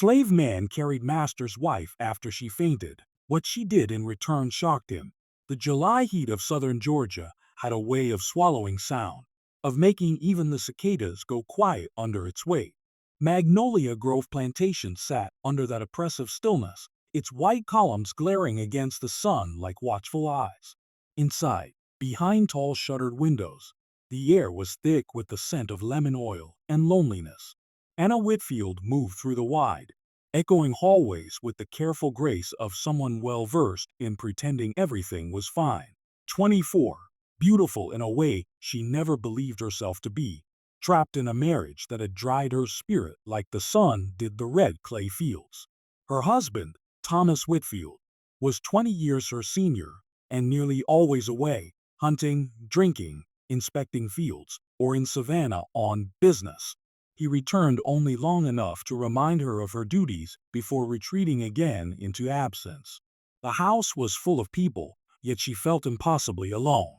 Slave man carried master's wife after she fainted. What she did in return shocked him. The July heat of southern Georgia had a way of swallowing sound, of making even the cicadas go quiet under its weight. Magnolia Grove Plantation sat under that oppressive stillness, its white columns glaring against the sun like watchful eyes. Inside, behind tall shuttered windows, the air was thick with the scent of lemon oil and loneliness. Anna Whitfield moved through the wide, echoing hallways with the careful grace of someone well versed in pretending everything was fine. 24. Beautiful in a way she never believed herself to be, trapped in a marriage that had dried her spirit like the sun did the red clay fields. Her husband, Thomas Whitfield, was 20 years her senior and nearly always away, hunting, drinking, inspecting fields, or in Savannah on business. He returned only long enough to remind her of her duties before retreating again into absence. The house was full of people, yet she felt impossibly alone.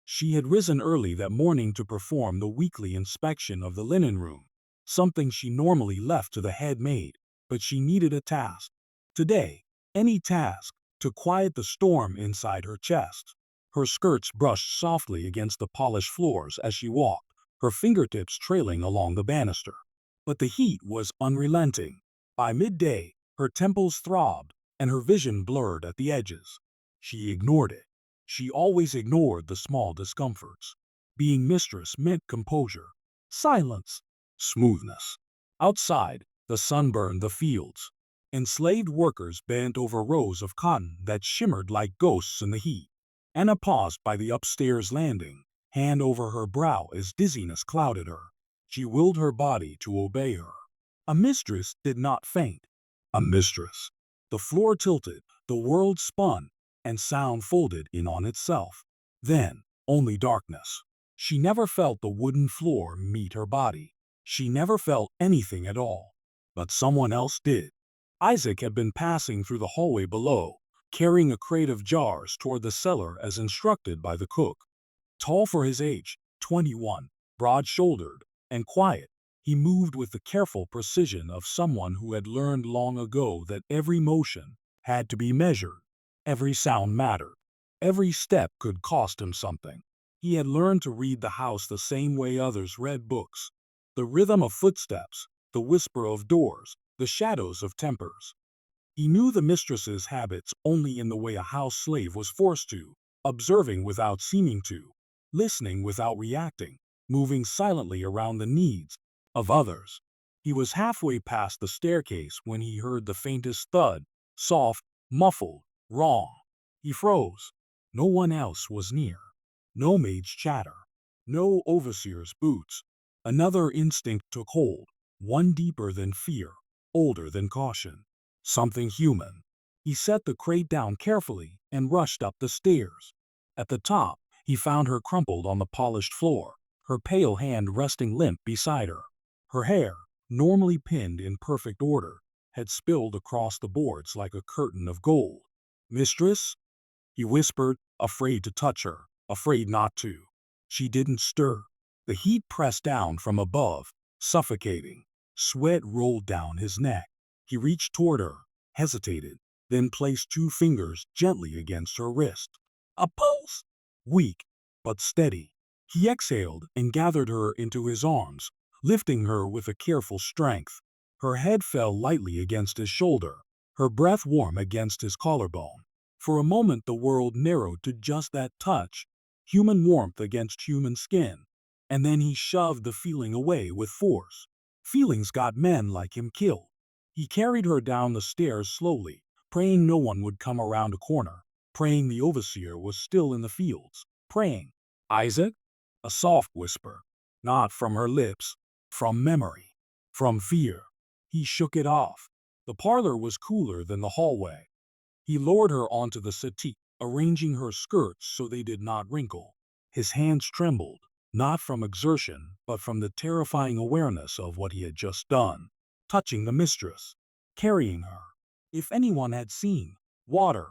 She had risen early that morning to perform the weekly inspection of the linen room, something she normally left to the head maid, but she needed a task. Today, any task, to quiet the storm inside her chest. Her skirts brushed softly against the polished floors as she walked, her fingertips trailing along the banister. But the heat was unrelenting. By midday, her temples throbbed and her vision blurred at the edges. She ignored it. She always ignored the small discomforts. Being mistress meant composure, silence, smoothness. Outside, the sun burned the fields. Enslaved workers bent over rows of cotton that shimmered like ghosts in the heat. Anna paused by the upstairs landing, hand over her brow as dizziness clouded her. She willed her body to obey her. A mistress did not faint. A mistress. The floor tilted, the world spun, and sound folded in on itself. Then, only darkness. She never felt the wooden floor meet her body. She never felt anything at all. But someone else did. Isaac had been passing through the hallway below, carrying a crate of jars toward the cellar as instructed by the cook. Tall for his age, 21, broad-shouldered, and quiet, he moved with the careful precision of someone who had learned long ago that every motion had to be measured. Every sound mattered. Every step could cost him something. He had learned to read the house the same way others read books. The rhythm of footsteps, the whisper of doors, the shadows of tempers. He knew the mistress's habits only in the way a house slave was forced to, observing without seeming to, listening without reacting, moving silently around the needs of others. He was halfway past the staircase when he heard the faintest thud, soft, muffled, wrong. He froze. No one else was near. No maid's chatter. No overseer's boots. Another instinct took hold, one deeper than fear, older than caution. Something human. He set the crate down carefully and rushed up the stairs. At the top, he found her crumpled on the polished floor, her pale hand resting limp beside her. Her hair, normally pinned in perfect order, had spilled across the boards like a curtain of gold. "Mistress?" he whispered, afraid to touch her, afraid not to. She didn't stir. The heat pressed down from above, suffocating. Sweat rolled down his neck. He reached toward her, hesitated, then placed 2 fingers gently against her wrist. A pulse! Weak, but steady. He exhaled and gathered her into his arms, lifting her with a careful strength. Her head fell lightly against his shoulder, her breath warm against his collarbone. For a moment the world narrowed to just that touch, human warmth against human skin. And then he shoved the feeling away with force. Feelings got men like him killed. He carried her down the stairs slowly, praying no one would come around a corner, praying the overseer was still in the fields, praying, "Isaac?" A soft whisper, not from her lips, from memory, from fear. He shook it off. The parlor was cooler than the hallway. He lowered her onto the settee, arranging her skirts so they did not wrinkle. His hands trembled, not from exertion, but from the terrifying awareness of what he had just done. Touching the mistress, carrying her. If anyone had seen, water,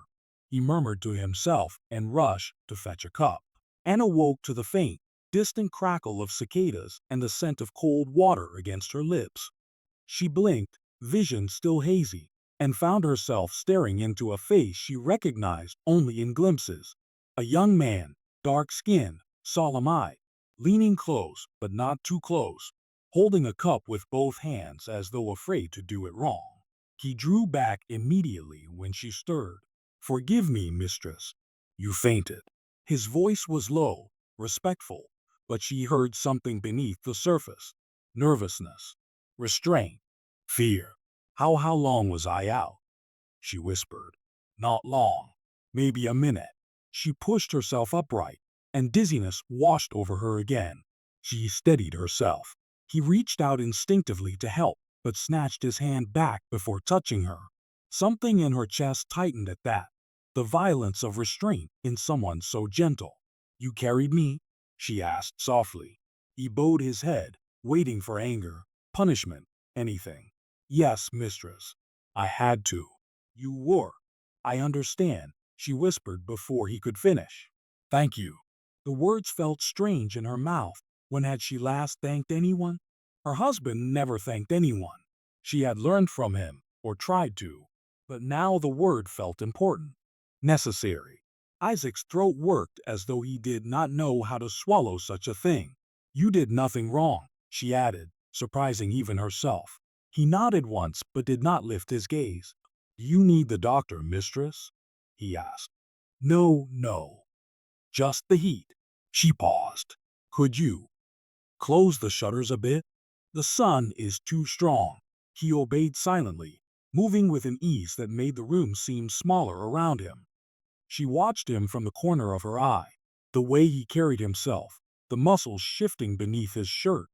he murmured to himself and rushed to fetch a cup. Anna woke to the faint, distant crackle of cicadas and the scent of cold water against her lips. She blinked, vision still hazy, and found herself staring into a face she recognized only in glimpses. A young man, dark skin, solemn-eyed, leaning close but not too close, holding a cup with both hands as though afraid to do it wrong. He drew back immediately when she stirred. "Forgive me, mistress. You fainted." His voice was low, respectful, but she heard something beneath the surface. Nervousness, restraint, fear. How long was I out?" she whispered. "Not long. Maybe a minute." She pushed herself upright, and dizziness washed over her again. She steadied herself. He reached out instinctively to help, but snatched his hand back before touching her. Something in her chest tightened at that. The violence of restraint in someone so gentle. "You carried me?" she asked softly. He bowed his head, waiting for anger, punishment, anything. "Yes, mistress. I had to." "You were. I understand," she whispered before he could finish. "Thank you." The words felt strange in her mouth. When had she last thanked anyone? Her husband never thanked anyone. She had learned from him, or tried to. But now the word felt important. Necessary. Isaac's throat worked as though he did not know how to swallow such a thing. "You did nothing wrong," she added, surprising even herself. He nodded once but did not lift his gaze. "Do you need the doctor, mistress?" he asked. "No, no. Just the heat." She paused. "Could you close the shutters a bit? The sun is too strong." He obeyed silently, moving with an ease that made the room seem smaller around him. She watched him from the corner of her eye, the way he carried himself, the muscles shifting beneath his shirt,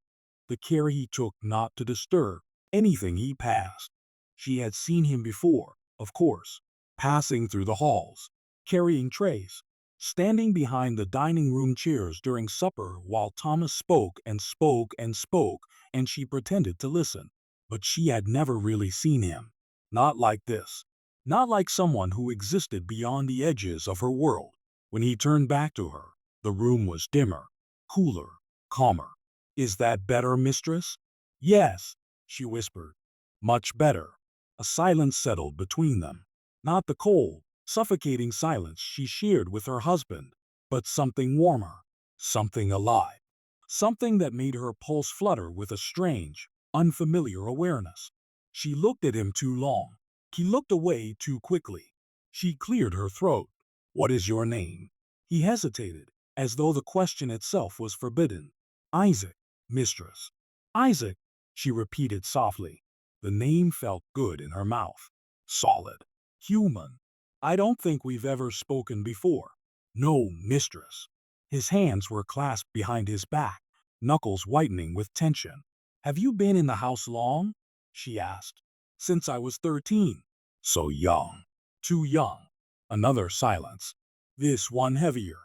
the care he took not to disturb anything he passed. She had seen him before, of course, passing through the halls, carrying trays, standing behind the dining room chairs during supper while Thomas spoke and spoke and spoke, and she pretended to listen. But she had never really seen him. Not like this. Not like someone who existed beyond the edges of her world. When he turned back to her, the room was dimmer, cooler, calmer. "Is that better, mistress?" "Yes," she whispered. "Much better." A silence settled between them. Not the cold, suffocating silence she shared with her husband, but something warmer, something alive, something that made her pulse flutter with a strange, unfamiliar awareness. She looked at him too long. He looked away too quickly. She cleared her throat. "What is your name?" He hesitated, as though the question itself was forbidden. "Isaac, mistress." "Isaac," she repeated softly. The name felt good in her mouth. Solid. Human. "I don't think we've ever spoken before." "No, mistress." His hands were clasped behind his back, knuckles whitening with tension. "Have you been in the house long?" she asked. "Since I was 13. "So young." "Too young." Another silence. This one heavier.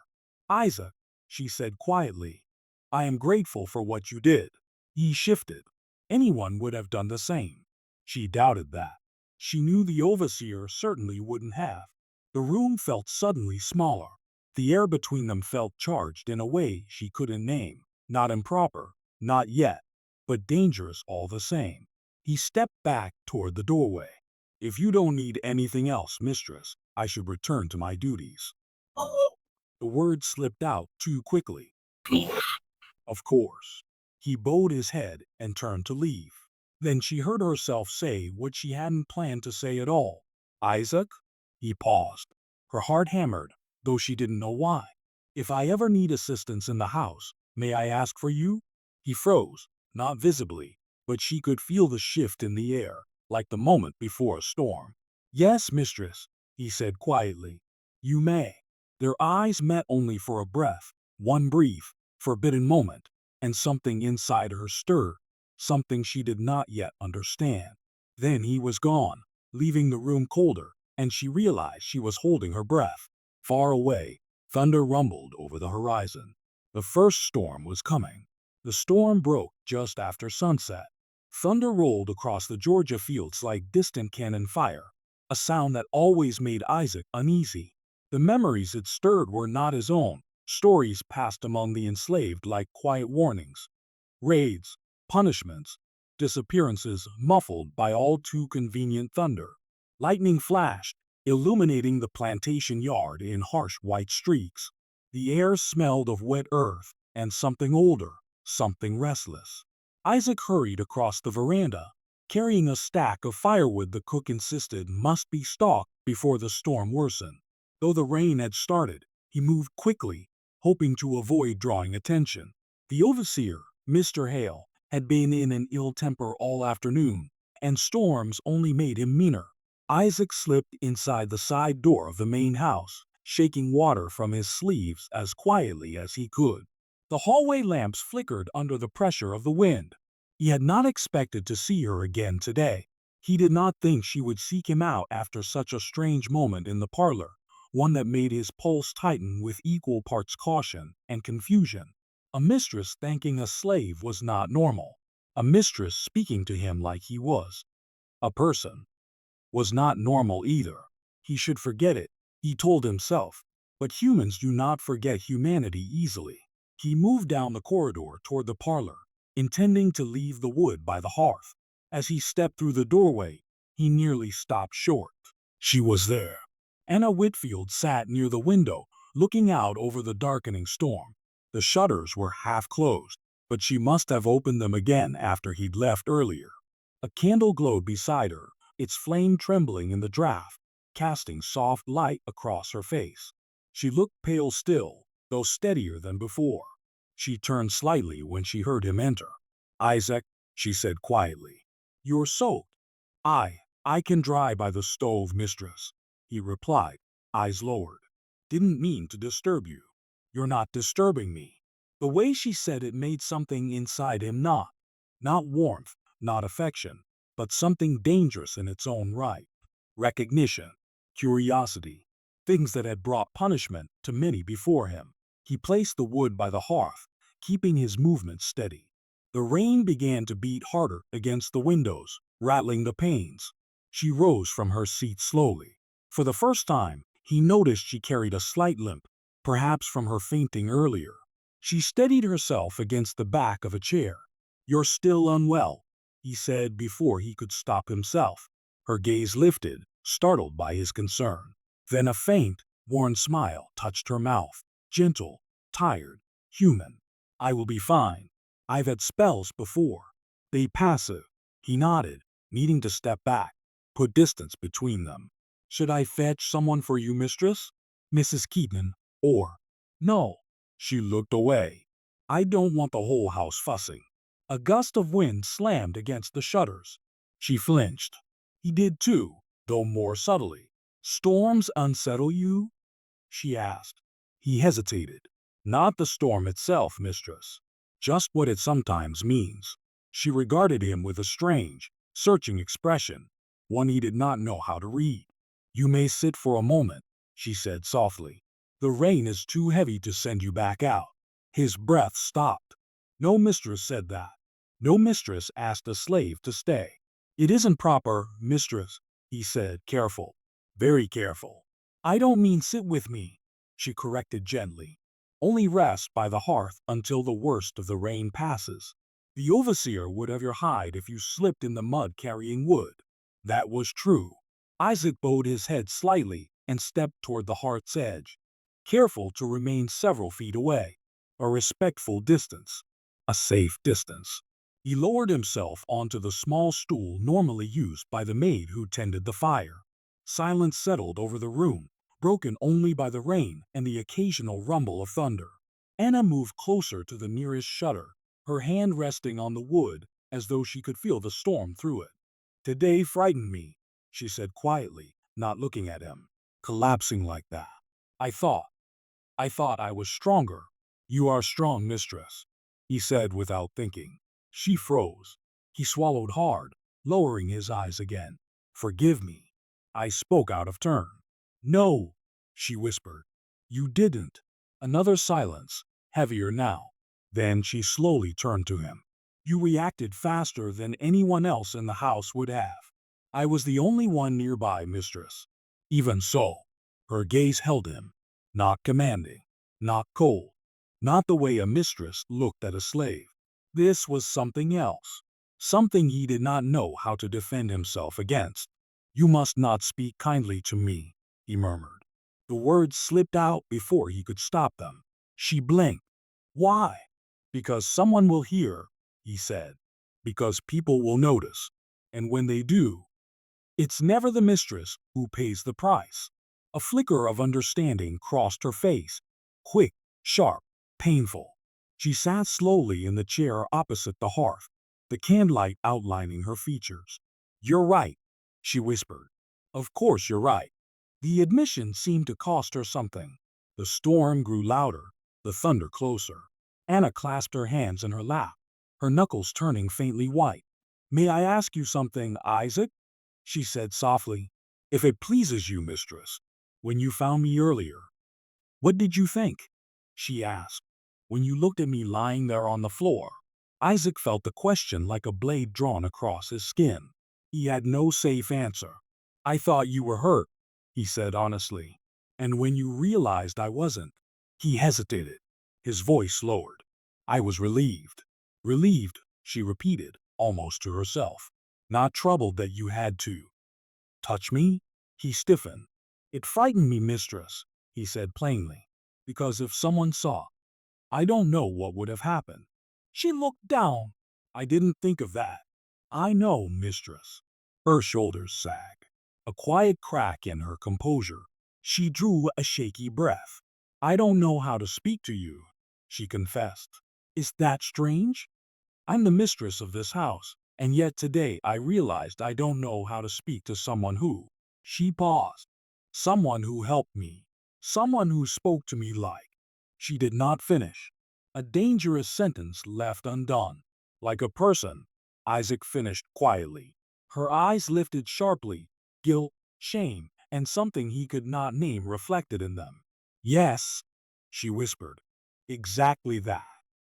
"Isaac," she said quietly, "I am grateful for what you did." He shifted. Anyone would have done the same. She doubted that. She knew the overseer certainly wouldn't have. The room felt suddenly smaller. The air between them felt charged in a way she couldn't name. Not improper, not yet, but dangerous all the same. He stepped back toward the doorway. "If you don't need anything else, mistress, I should return to my duties." The word slipped out too quickly. "Of course." He bowed his head and turned to leave. Then she heard herself say what she hadn't planned to say at all. "Isaac?" He paused. Her heart hammered, though she didn't know why. "If I ever need assistance in the house, may I ask for you?" He froze, not visibly, but she could feel the shift in the air, like the moment before a storm. "Yes, mistress," he said quietly. "You may." Their eyes met only for a breath, one brief, forbidden moment, and something inside her stirred, something she did not yet understand. Then he was gone, leaving the room colder, and she realized she was holding her breath. Far away, thunder rumbled over the horizon. The first storm was coming. The storm broke just after sunset. Thunder rolled across the Georgia fields like distant cannon fire, a sound that always made Isaac uneasy. The memories it stirred were not his own, stories passed among the enslaved like quiet warnings. Raids, punishments, disappearances muffled by all too convenient thunder. Lightning flashed, illuminating the plantation yard in harsh white streaks. The air smelled of wet earth and something older, something restless. Isaac hurried across the veranda, carrying a stack of firewood the cook insisted must be stalked before the storm worsened. Though the rain had started, he moved quickly, hoping to avoid drawing attention. The overseer, Mr. Hale, had been in an ill temper all afternoon, and storms only made him meaner. Isaac slipped inside the side door of the main house, shaking water from his sleeves as quietly as he could. The hallway lamps flickered under the pressure of the wind. He had not expected to see her again today. He did not think she would seek him out after such a strange moment in the parlor, one that made his pulse tighten with equal parts caution and confusion. A mistress thanking a slave was not normal. A mistress speaking to him like he was a person was not normal either. He should forget it, he told himself. But humans do not forget humanity easily. He moved down the corridor toward the parlor, intending to leave the wood by the hearth. As he stepped through the doorway, he nearly stopped short. She was there. Anna Whitfield sat near the window, looking out over the darkening storm. The shutters were half closed, but she must have opened them again after he'd left earlier. A candle glowed beside her, its flame trembling in the draught, casting soft light across her face. She looked pale still, though steadier than before. She turned slightly when she heard him enter. "Isaac," she said quietly, "you're soaked." I can dry by the stove, mistress," he replied, eyes lowered. "Didn't mean to disturb you." "You're not disturbing me." The way she said it made something inside him not warmth, not affection, but something dangerous in its own right. Recognition, curiosity, things that had brought punishment to many before him. He placed the wood by the hearth, keeping his movements steady. The rain began to beat harder against the windows, rattling the panes. She rose from her seat slowly. For the first time, he noticed she carried a slight limp, perhaps from her fainting earlier. She steadied herself against the back of a chair. "You're still unwell," he said before he could stop himself. Her gaze lifted, startled by his concern. Then a faint, worn smile touched her mouth, gentle, tired, human. "I will be fine. I've had spells before. They passive." He nodded, needing to step back, put distance between them. "Should I fetch someone for you, mistress? Mrs. Keaton, or—" "No." She looked away. "I don't want the whole house fussing." A gust of wind slammed against the shutters. She flinched. He did too, though more subtly. "Storms unsettle you?" she asked. He hesitated. "Not the storm itself, mistress. Just what it sometimes means." She regarded him with a strange, searching expression, one he did not know how to read. "You may sit for a moment," she said softly. "The rain is too heavy to send you back out." His breath stopped. No mistress said that. No mistress asked a slave to stay. "It isn't proper, mistress," he said, careful, very careful. "I don't mean sit with me," she corrected gently. "Only rest by the hearth until the worst of the rain passes. The overseer would have your hide if you slipped in the mud carrying wood." That was true. Isaac bowed his head slightly and stepped toward the hearth's edge, careful to remain several feet away. A respectful distance. A safe distance. He lowered himself onto the small stool normally used by the maid who tended the fire. Silence settled over the room, broken only by the rain and the occasional rumble of thunder. Anna moved closer to the nearest shutter, her hand resting on the wood as though she could feel the storm through it. "Today frightened me," she said quietly, not looking at him. "Collapsing like that. I thought I was stronger." "You are strong, mistress," he said without thinking. She froze. He swallowed hard, lowering his eyes again. "Forgive me. I spoke out of turn." "No," she whispered. "You didn't." Another silence, heavier now. Then she slowly turned to him. "You reacted faster than anyone else in the house would have. I was the only one nearby, mistress." Even so, her gaze held him, not commanding, not cold, not the way a mistress looked at a slave. This was something else. something he did not know how to defend himself against. "You must not speak kindly to me," he murmured. The words slipped out before he could stop them. She blinked. "Why?" "Because someone will hear," he said. "Because people will notice. And when they do, it's never the mistress who pays the price." A flicker of understanding crossed her face. Quick, sharp, painful. She sat slowly in the chair opposite the hearth, the candlelight outlining her features. "You're right," she whispered. "Of course you're right." The admission seemed to cost her something. The storm grew louder, the thunder closer. Anna clasped her hands in her lap, her knuckles turning faintly white. "May I ask you something, Isaac?" she said softly. "If it pleases you, mistress. When you found me earlier, what did you think?" she asked. "When you looked at me lying there on the floor." Isaac felt the question like a blade drawn across his skin. He had no safe answer. "I thought you were hurt," he said honestly. "And when you realized I wasn't." He hesitated. His voice lowered. "I was relieved." "Relieved," she repeated, almost to herself. "Not troubled that you had to." "Touch me?" He stiffened. "It frightened me, mistress," he said plainly. "Because if someone saw, I don't know what would have happened." She looked down. "I didn't think of that." "I know, mistress." Her shoulders sagged. A quiet crack in her composure. She drew a shaky breath. "I don't know how to speak to you," she confessed. "Is that strange? I'm the mistress of this house, and yet today I realized I don't know how to speak to someone who—" She paused. "Someone who helped me. Someone who spoke to me like—" She did not finish. A dangerous sentence left undone. "Like a person," Isaac finished quietly. Her eyes lifted sharply, guilt, shame, and something he could not name reflected in them. "Yes," she whispered. "Exactly that."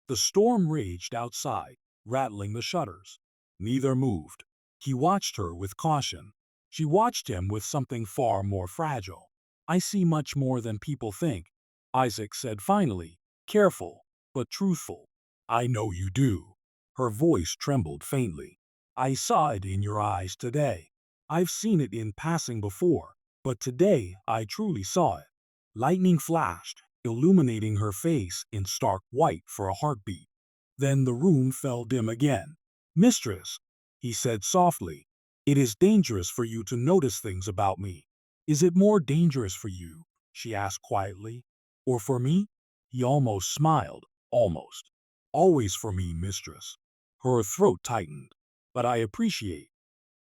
The storm raged outside, rattling the shutters. Neither moved. He watched her with caution. She watched him with something far more fragile. "I see much more than people think," Isaac said finally, careful but truthful. "I know you do." Her voice trembled faintly. "I saw it in your eyes today. I've seen it in passing before, but today I truly saw it." Lightning flashed, illuminating her face in stark white for a heartbeat. Then the room fell dim again. "Mistress," he said softly, "it is dangerous for you to notice things about me." "Is it more dangerous for you?" she asked quietly. "Or for me?" He almost smiled, almost. "Always for me, mistress." Her throat tightened. "But I appreciate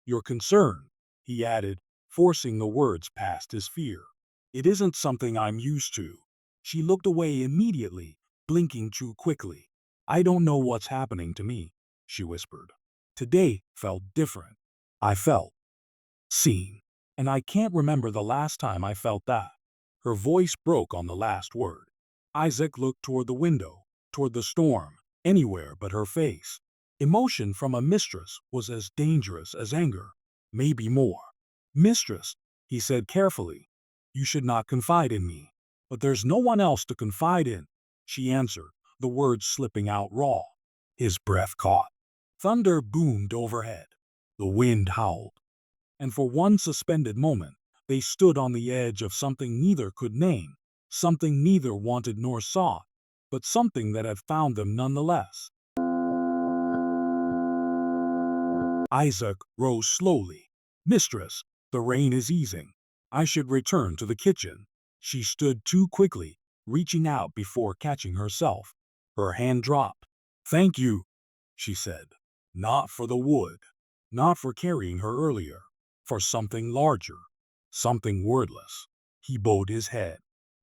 your concern," he added, forcing the words past his fear. "It isn't something I'm used to." She looked away immediately, blinking too quickly. "I don't know what's happening to me," she whispered. "Today felt different. I felt seen. And I can't remember the last time I felt that." Her voice broke on the last word. Isaac looked toward the window, toward the storm, anywhere but her face. Emotion from a mistress was as dangerous as anger, maybe more. "Mistress," he said carefully, "you should not confide in me." "But there's no one else to confide in," she answered, the words slipping out raw. His breath caught. Thunder boomed overhead. The wind howled. And for one suspended moment, they stood on the edge of something neither could name, something neither wanted nor sought, but something that had found them nonetheless. Isaac rose slowly. "Mistress, the rain is easing. I should return to the kitchen." She stood too quickly, reaching out before catching herself. Her hand dropped. "Thank you," she said. "Not for the wood. Not for carrying her earlier. For something larger. Something wordless." He bowed his head.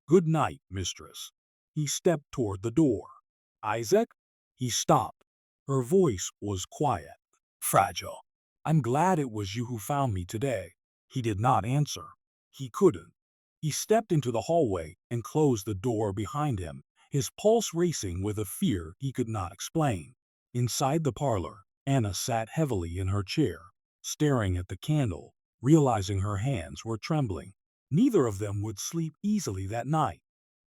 "Good night, mistress." He stepped toward the door. "Isaac?" He stopped. Her voice was quiet, fragile. "I'm glad it was you who found me today." He did not answer. He couldn't. He stepped into the hallway and closed the door behind him, his pulse racing with a fear he could not explain. Inside the parlor, Anna sat heavily in her chair, staring at the candle, realizing her hands were trembling. Neither of them would sleep easily that night.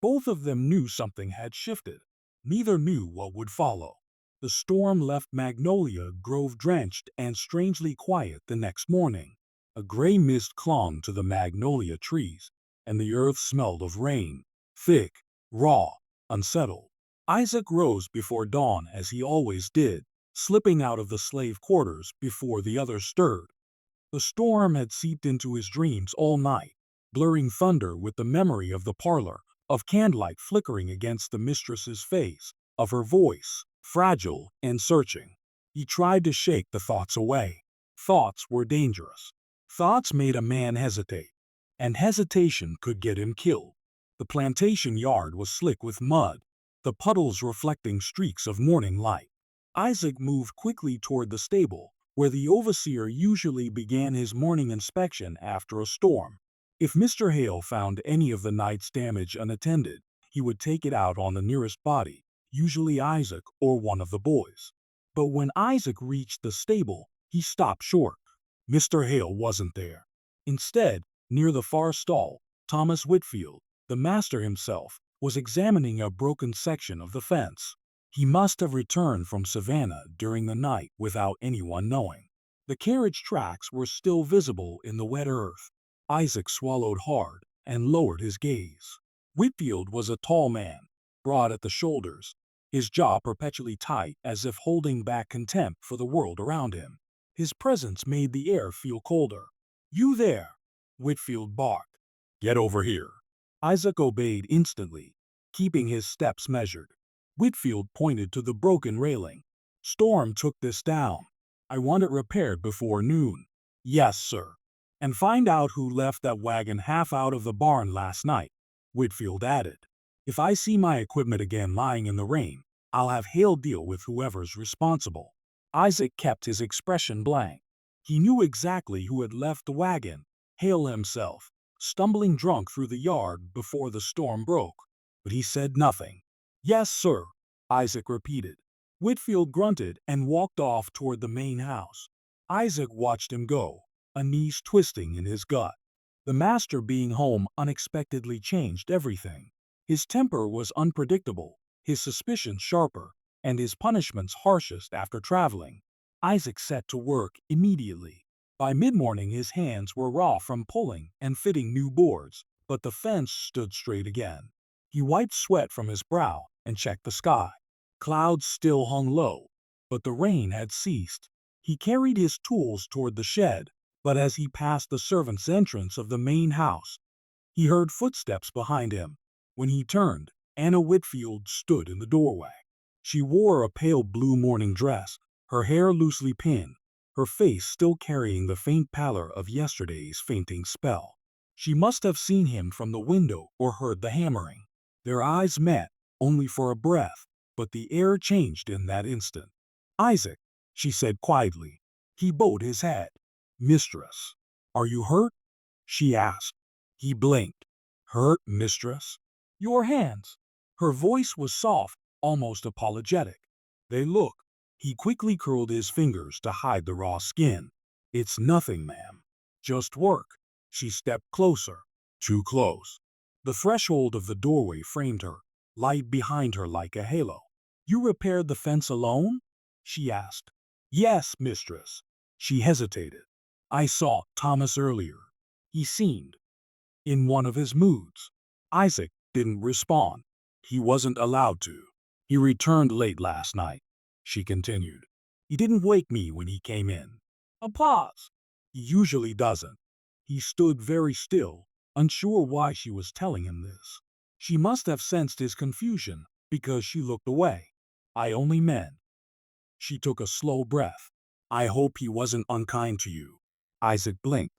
Both of them knew something had shifted. Neither knew what would follow. The storm left Magnolia Grove drenched and strangely quiet the next morning. A gray mist clung to the magnolia trees, and the earth smelled of rain, thick, raw, unsettled. Isaac rose before dawn as he always did, slipping out of the slave quarters before the others stirred. The storm had seeped into his dreams all night, blurring thunder with the memory of the parlor, of candlelight flickering against the mistress's face, of her voice, fragile and searching. He tried to shake the thoughts away. Thoughts were dangerous. Thoughts made a man hesitate, and hesitation could get him killed. The plantation yard was slick with mud, the puddles reflecting streaks of morning light. Isaac moved quickly toward the stable, where the overseer usually began his morning inspection after a storm. If Mr. Hale found any of the night's damage unattended, he would take it out on the nearest body, usually Isaac or one of the boys. But when Isaac reached the stable, he stopped short. Mr. Hale wasn't there. Instead, near the far stall, Thomas Whitfield, the master himself, was examining a broken section of the fence. He must have returned from Savannah during the night without anyone knowing. The carriage tracks were still visible in the wet earth. Isaac swallowed hard and lowered his gaze. Whitfield was a tall man, broad at the shoulders, his jaw perpetually tight as if holding back contempt for the world around him. His presence made the air feel colder. "You there!" Whitfield barked. "Get over here." Isaac obeyed instantly, keeping his steps measured. Whitfield pointed to the broken railing. "Storm took this down. I want it repaired before noon." "Yes, sir." "And find out who left that wagon half out of the barn last night," Whitfield added. "If I see my equipment again lying in the rain, I'll have Hale deal with whoever's responsible." Isaac kept his expression blank. He knew exactly who had left the wagon, Hale himself, stumbling drunk through the yard before the storm broke. But he said nothing. "Yes, sir," Isaac repeated. Whitfield grunted and walked off toward the main house. Isaac watched him go, a knees twisting in his gut. The master being home unexpectedly changed everything. His temper was unpredictable, his suspicions sharper, and his punishments harshest after traveling. Isaac set to work immediately. By mid-morning his hands were raw from pulling and fitting new boards, but the fence stood straight again. He wiped sweat from his brow and checked the sky. Clouds still hung low, but the rain had ceased. He carried his tools toward the shed, but as he passed the servants' entrance of the main house, he heard footsteps behind him. When he turned, Anna Whitfield stood in the doorway. She wore a pale blue morning dress, her hair loosely pinned, her face still carrying the faint pallor of yesterday's fainting spell. She must have seen him from the window or heard the hammering. Their eyes met, only for a breath, but the air changed in that instant. "Isaac," she said quietly. He bowed his head. "Mistress, are you hurt?" she asked. He blinked. "Hurt, mistress?" "Your hands." Her voice was soft, almost apologetic. "They look." He quickly curled his fingers to hide the raw skin. "It's nothing, ma'am. Just work." She stepped closer. Too close. The threshold of the doorway framed her, light behind her like a halo. "You repaired the fence alone?" she asked. "Yes, mistress." She hesitated. "I saw Thomas earlier. He seemed in one of his moods." Isaac didn't respond. He wasn't allowed to. "He returned late last night," she continued. "He didn't wake me when he came in." A pause. "He usually doesn't." He stood very still, unsure why she was telling him this. She must have sensed his confusion, because she looked away. "I only meant." She took a slow breath. "I hope he wasn't unkind to you." Isaac blinked.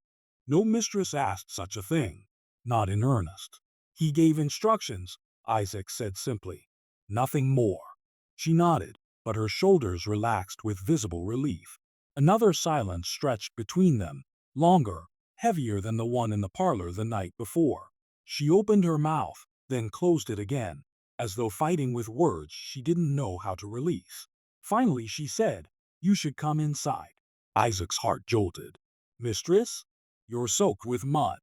No mistress asked such a thing. Not in earnest. "He gave instructions," Isaac said simply. "Nothing more." She nodded, but her shoulders relaxed with visible relief. Another silence stretched between them, longer, heavier than the one in the parlor the night before. She opened her mouth, then closed it again, as though fighting with words she didn't know how to release. Finally she said, "You should come inside." Isaac's heart jolted. "Mistress? You're soaked with mud.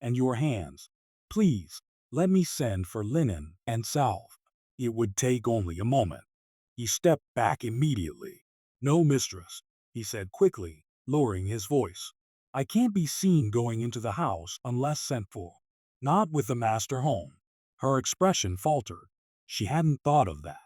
And your hands. Please, let me send for linen and salve." It would take only a moment. He stepped back immediately. "No, mistress," he said quickly, lowering his voice. "I can't be seen going into the house unless sent for. Not with the master home." Her expression faltered. She hadn't thought of that.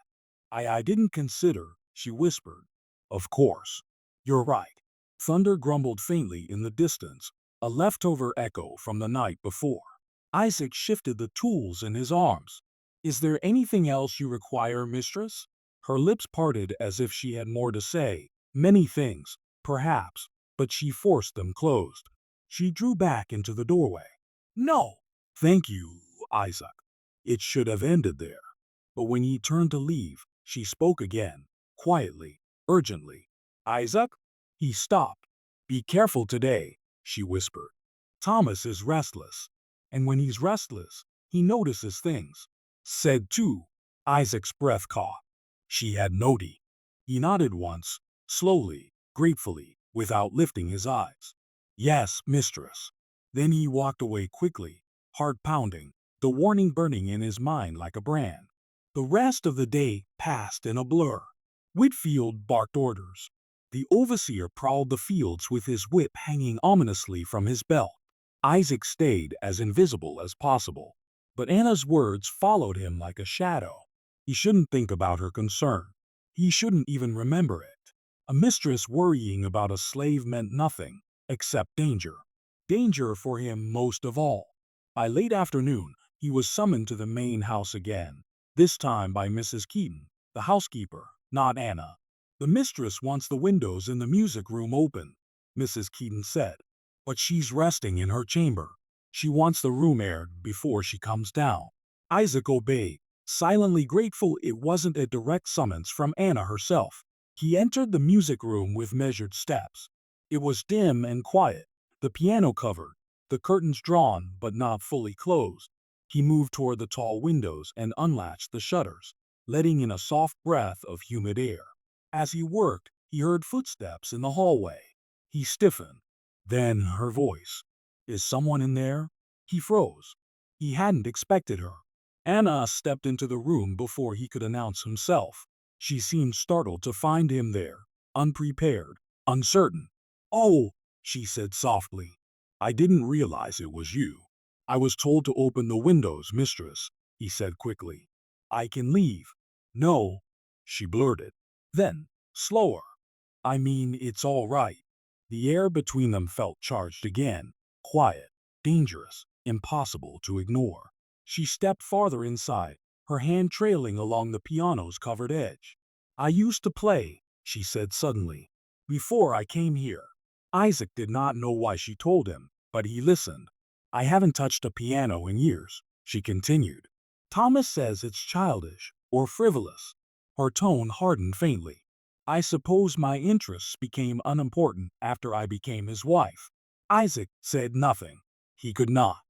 I didn't consider," she whispered. "Of course. You're right." Thunder grumbled faintly in the distance, a leftover echo from the night before. Isaac shifted the tools in his arms. "Is there anything else you require, mistress?" Her lips parted as if she had more to say. Many things, perhaps, but she forced them closed. She drew back into the doorway. "No." "Thank you, Isaac." It should have ended there. But when he turned to leave, she spoke again, quietly, urgently. "Isaac?" He stopped. "Be careful today," she whispered. "Thomas is restless. And when he's restless, he notices things." Said too. Isaac's breath caught. She had noted. He nodded once, slowly, gratefully, without lifting his eyes. "Yes, mistress." Then he walked away quickly, heart pounding, the warning burning in his mind like a brand. The rest of the day passed in a blur. Whitfield barked orders. The overseer prowled the fields with his whip hanging ominously from his belt. Isaac stayed as invisible as possible. But Anna's words followed him like a shadow. He shouldn't think about her concern. He shouldn't even remember it. A mistress worrying about a slave meant nothing, except danger. Danger for him most of all. By late afternoon, he was summoned to the main house again, this time by Mrs. Keaton, the housekeeper, not Anna. "The mistress wants the windows in the music room open," Mrs. Keaton said. "But she's resting in her chamber. She wants the room aired before she comes down." Isaac obeyed, silently grateful it wasn't a direct summons from Anna herself. He entered the music room with measured steps. It was dim and quiet, the piano covered, the curtains drawn but not fully closed. He moved toward the tall windows and unlatched the shutters, letting in a soft breath of humid air. As he worked, he heard footsteps in the hallway. He stiffened. Then her voice. "Is someone in there?" He froze. He hadn't expected her. Anna stepped into the room before he could announce himself. She seemed startled to find him there, unprepared, uncertain. "Oh," she said softly. "I didn't realize it was you." "I was told to open the windows, mistress," he said quickly. "I can leave." "No," she blurted. Then, slower. "I mean, it's all right." The air between them felt charged again, quiet, dangerous, impossible to ignore. She stepped farther inside, her hand trailing along the piano's covered edge. "I used to play," she said suddenly, "before I came here." Isaac did not know why she told him, but he listened. "I haven't touched a piano in years," she continued. "Thomas says it's childish or frivolous." Her tone hardened faintly. "I suppose my interests became unimportant after I became his wife." Isaac said nothing. He could not.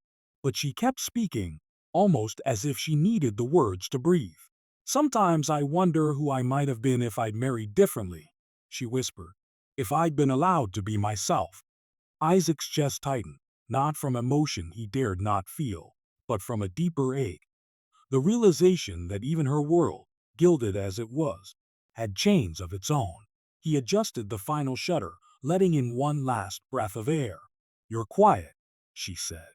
But she kept speaking, almost as if she needed the words to breathe. "Sometimes I wonder who I might have been if I'd married differently," she whispered. "If I'd been allowed to be myself." Isaac's chest tightened, not from emotion he dared not feel, but from a deeper ache. The realization that even her world, gilded as it was, had chains of its own. He adjusted the final shutter, letting in one last breath of air. "You're quiet," she said.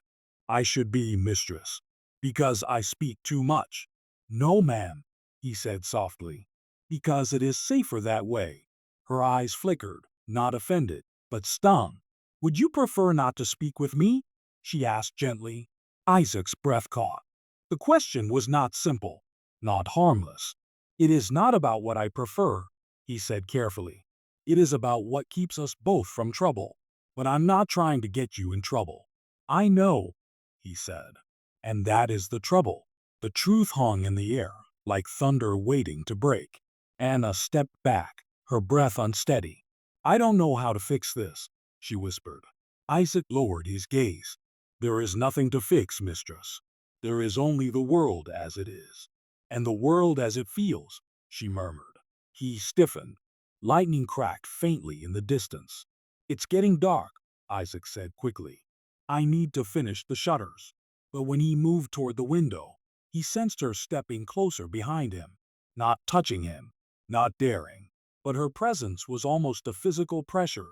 "I should be, mistress, because I speak too much." "No, ma'am," he said softly, "because it is safer that way." Her eyes flickered, not offended, but stung. "Would you prefer not to speak with me?" she asked gently. Isaac's breath caught. The question was not simple, not harmless. "It is not about what I prefer," he said carefully. "It is about what keeps us both from trouble. But I'm not trying to get you in trouble." "I know," he said. "And that is the trouble." The truth hung in the air, like thunder waiting to break. Anna stepped back, her breath unsteady. "I don't know how to fix this," she whispered. Isaac lowered his gaze. "There is nothing to fix, mistress. There is only the world as it is." "And the world as it feels," she murmured. He stiffened. Lightning cracked faintly in the distance. "It's getting dark," Isaac said quickly. "I need to finish the shutters." But when he moved toward the window, he sensed her stepping closer behind him, not touching him, not daring. But her presence was almost a physical pressure,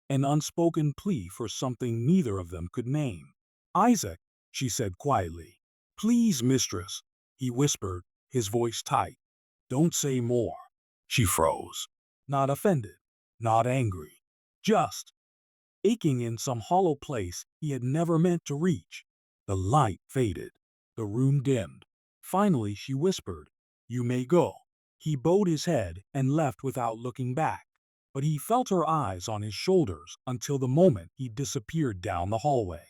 an unspoken plea for something neither of them could name. Isaac, she said quietly. Please, mistress, he whispered, his voice tight. Don't say more. She froze. Not offended, not angry, just aching in some hollow place he had never meant to reach. The light faded. The room dimmed. Finally she whispered, You may go. He bowed his head and left without looking back. But he felt her eyes on his shoulders until the moment he disappeared down the hallway.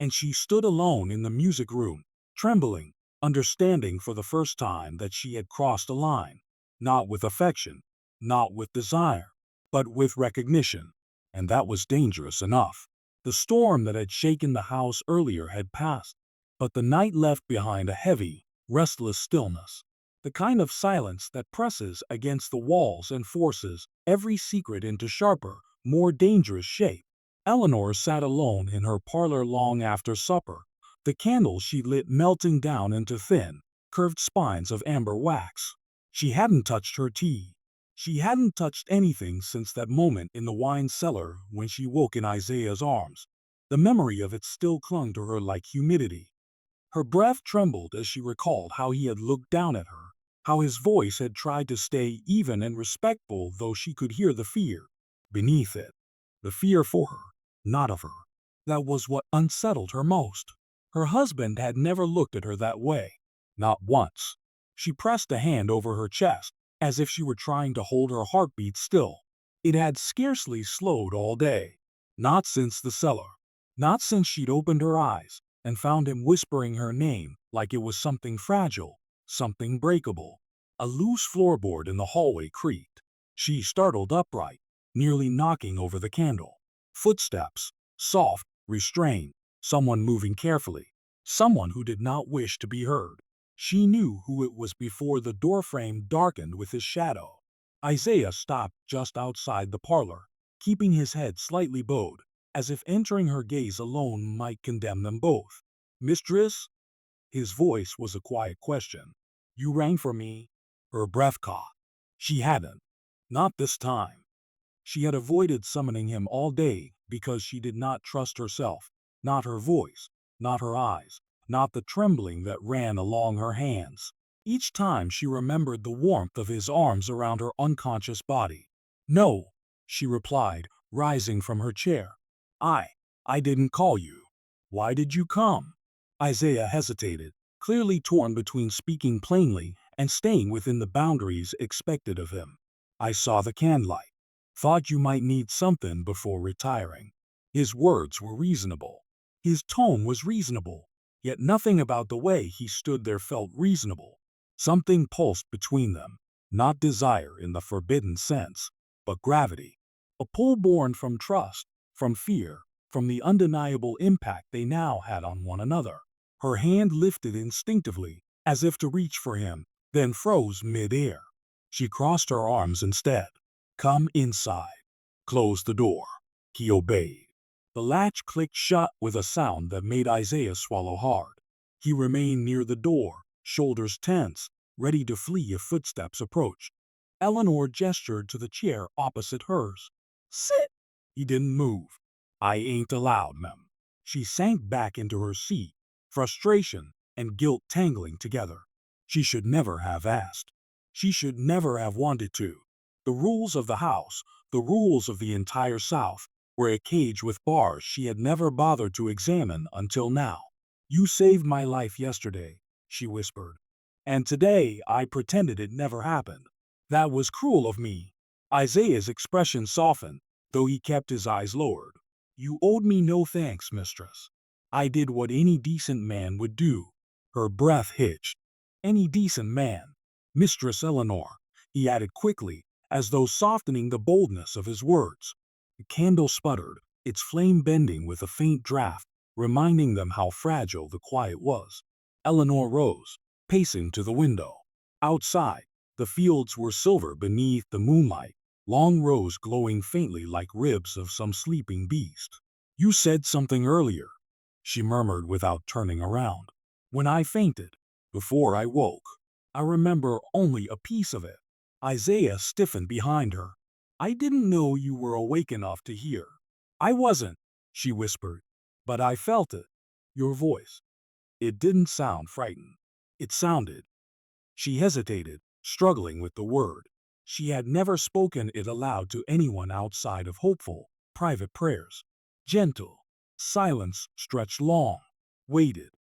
And she stood alone in the music room, trembling, understanding for the first time that she had crossed a line, not with affection, not with desire, but with recognition. And that was dangerous enough. The storm that had shaken the house earlier had passed, but the night left behind a heavy, restless stillness, the kind of silence that presses against the walls and forces every secret into sharper, more dangerous shape. Eleanor sat alone in her parlor long after supper, the candle she lit melting down into thin, curved spines of amber wax. She hadn't touched her tea. She hadn't touched anything since that moment in the wine cellar when she woke in Isaiah's arms. The memory of it still clung to her like humidity. Her breath trembled as she recalled how he had looked down at her, how his voice had tried to stay even and respectful though she could hear the fear beneath it. The fear for her, not of her. That was what unsettled her most. Her husband had never looked at her that way. Not once. She pressed a hand over her chest, as if she were trying to hold her heartbeat still. It had scarcely slowed all day. Not since the cellar. Not since she'd opened her eyes and found him whispering her name like it was something fragile, something breakable. A loose floorboard in the hallway creaked. She startled upright, nearly knocking over the candle. Footsteps, soft, restrained, someone moving carefully, someone who did not wish to be heard. She knew who it was before the doorframe darkened with his shadow. Isaiah stopped just outside the parlor, keeping his head slightly bowed, as if entering her gaze alone might condemn them both. Mistress? His voice was a quiet question. You rang for me? Her breath caught. She hadn't. Not this time. She had avoided summoning him all day because she did not trust herself, not her voice, not her eyes, not the trembling that ran along her hands. Each time she remembered the warmth of his arms around her unconscious body. No, she replied, rising from her chair. I didn't call you. Why did you come? Isaiah hesitated, clearly torn between speaking plainly and staying within the boundaries expected of him. I saw the candlelight. Thought you might need something before retiring. His words were reasonable. His tone was reasonable, yet nothing about the way he stood there felt reasonable. Something pulsed between them, not desire in the forbidden sense, but gravity. A pull born from trust, from fear, from the undeniable impact they now had on one another. Her hand lifted instinctively, as if to reach for him, then froze mid-air. She crossed her arms instead. Come inside. Close the door. He obeyed. The latch clicked shut with a sound that made Isaiah swallow hard. He remained near the door, shoulders tense, ready to flee if footsteps approached. Eleanor gestured to the chair opposite hers. Sit. He didn't move. I ain't allowed, ma'am. She sank back into her seat, frustration and guilt tangling together. She should never have asked. She should never have wanted to. The rules of the house, the rules of the entire South, were a cage with bars she had never bothered to examine until now. You saved my life yesterday, she whispered. And today I pretended it never happened. That was cruel of me. Isaiah's expression softened, though he kept his eyes lowered. You owed me no thanks, mistress. I did what any decent man would do. Her breath hitched. Any decent man. Mistress Eleanor, he added quickly, as though softening the boldness of his words. The candle sputtered, its flame bending with a faint draft, reminding them how fragile the quiet was. Eleanor rose, pacing to the window. Outside, the fields were silver beneath the moonlight, long rows glowing faintly like ribs of some sleeping beast. You said something earlier, she murmured without turning around. When I fainted, before I woke, I remember only a piece of it. Isaiah stiffened behind her. "I didn't know you were awake enough to hear." "I wasn't," she whispered, "but I felt it. Your voice. It didn't sound frightened. It sounded—" She hesitated, struggling with the word. She had never spoken it aloud to anyone outside of hopeful, private prayers. Gentle. Silence stretched long, waited.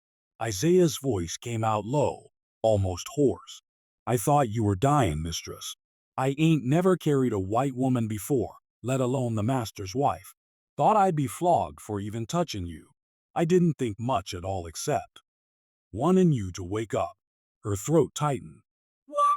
Isaiah's voice came out low, almost hoarse. "I thought you were dying, Mistress. I ain't never carried a white woman before, let alone the master's wife. Thought I'd be flogged for even touching you. I didn't think much at all except wanting you to wake up." Her throat tightened. "Why?"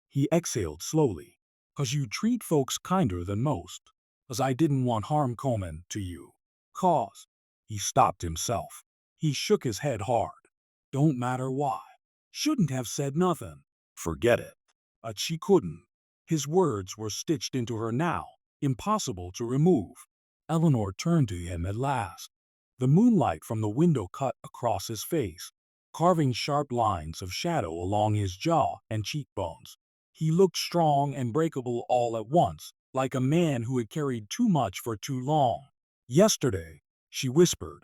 He exhaled slowly. "'Cause you treat folks kinder than most. 'Cause I didn't want harm comin' to you. 'Cause—" He stopped himself. He shook his head hard. "Don't matter why. Shouldn't have said nothing. Forget it." But she couldn't. His words were stitched into her now, impossible to remove. Eleanor turned to him at last. The moonlight from the window cut across his face, carving sharp lines of shadow along his jaw and cheekbones. He looked strong and breakable all at once, like a man who had carried too much for too long. "Yesterday," she whispered,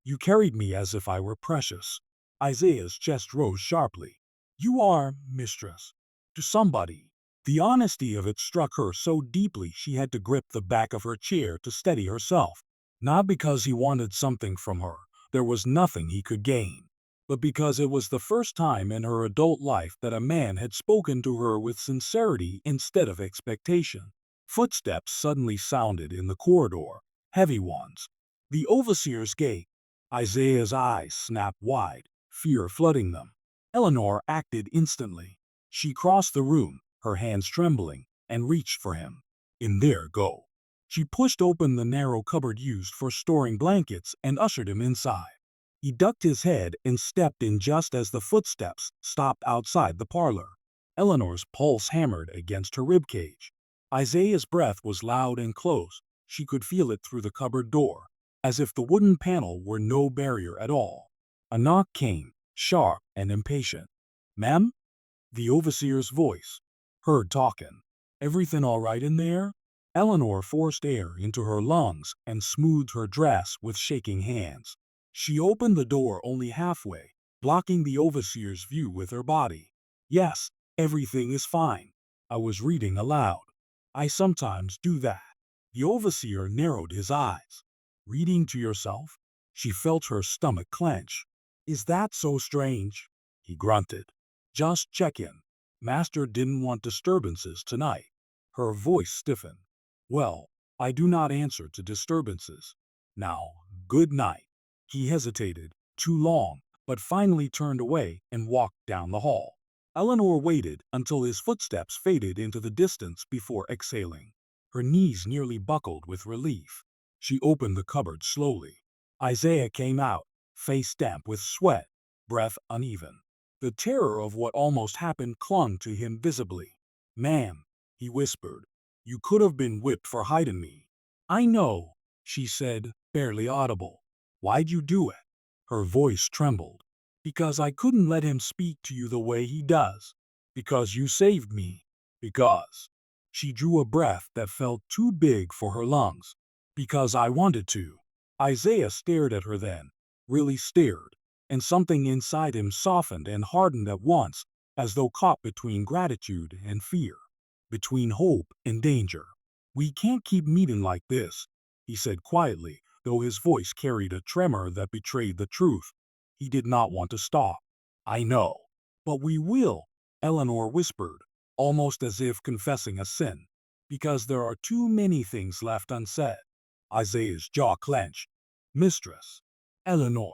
"you carried me as if I were precious." Isaiah's chest rose sharply. "You are, Mistress. To somebody." The honesty of it struck her so deeply she had to grip the back of her chair to steady herself. Not because he wanted something from her, there was nothing he could gain, but because it was the first time in her adult life that a man had spoken to her with sincerity instead of expectation. Footsteps suddenly sounded in the corridor, heavy ones. The overseer's gate. Isaiah's eyes snapped wide, fear flooding them. Eleanor acted instantly. She crossed the room, her hands trembling, and reached for him. "In there, go." She pushed open the narrow cupboard used for storing blankets and ushered him inside. He ducked his head and stepped in just as the footsteps stopped outside the parlor. Eleanor's pulse hammered against her ribcage. Isaiah's breath was loud and close. She could feel it through the cupboard door, as if the wooden panel were no barrier at all. A knock came, sharp and impatient. "Ma'am?" The overseer's voice. "Heard talking. Everything all right in there?" Eleanor forced air into her lungs and smoothed her dress with shaking hands. She opened the door only halfway, blocking the overseer's view with her body. "Yes, everything is fine. I was reading aloud. I sometimes do that." The overseer narrowed his eyes. "Reading to yourself?" She felt her stomach clench. "Is that so strange?" He grunted. "Just checking. Master didn't want disturbances tonight." Her voice stiffened. "Well, I do not answer to disturbances. Now, good night." He hesitated, too long, but finally turned away and walked down the hall. Eleanor waited until his footsteps faded into the distance before exhaling. Her knees nearly buckled with relief. She opened the cupboard slowly. Isaiah came out, face damp with sweat, breath uneven. The terror of what almost happened clung to him visibly. "Ma'am," he whispered, "you could have been whipped for hiding me." "I know," she said, barely audible. "Why'd you do it?" Her voice trembled. "Because I couldn't let him speak to you the way he does. Because you saved me. Because—" She drew a breath that felt too big for her lungs. "Because I wanted to." Isaiah stared at her then, really stared, and something inside him softened and hardened at once, as though caught between gratitude and fear, between hope and danger. "We can't keep meeting like this," he said quietly, though his voice carried a tremor that betrayed the truth. He did not want to stop. "I know." "But we will," Eleanor whispered, almost as if confessing a sin, "because there are too many things left unsaid." Isaiah's jaw clenched. "Mistress." "Eleanor."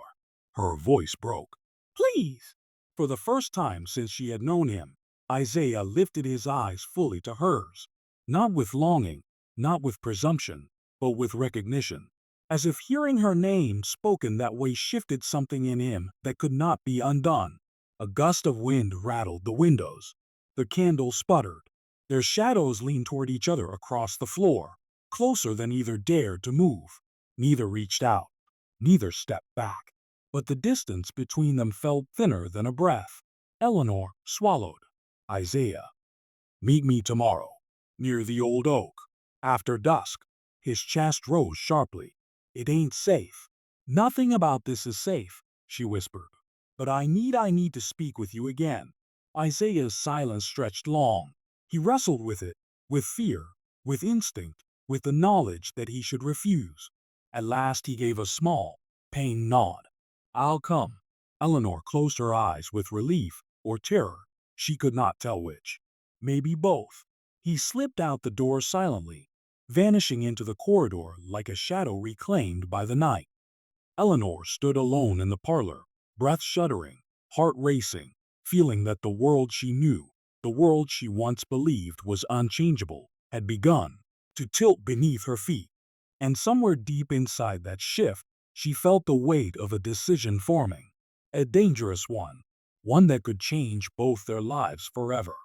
Her voice broke. "Please." For the first time since she had known him, Isaiah lifted his eyes fully to hers. Not with longing, not with presumption, but with recognition. As if hearing her name spoken that way shifted something in him that could not be undone. A gust of wind rattled the windows. The candles sputtered. Their shadows leaned toward each other across the floor, closer than either dared to move. Neither reached out. Neither stepped back. But the distance between them felt thinner than a breath. Eleanor swallowed. "Isaiah." Meet me tomorrow, near the old oak. After dusk. His chest rose sharply. It ain't safe. Nothing about this is safe, she whispered. But I need to speak with you again. Isaiah's silence stretched long. He wrestled with it, with fear, with instinct, with the knowledge that he should refuse. At last he gave a small, pained nod. I'll come. Eleanor closed her eyes with relief or terror. She could not tell which. Maybe both. He slipped out the door silently, vanishing into the corridor like a shadow reclaimed by the night. Eleanor stood alone in the parlor, breath shuddering, heart racing, feeling that the world she knew, the world she once believed was unchangeable, had begun to tilt beneath her feet. And somewhere deep inside that shift, she felt the weight of a decision forming. A dangerous one that could change both their lives forever.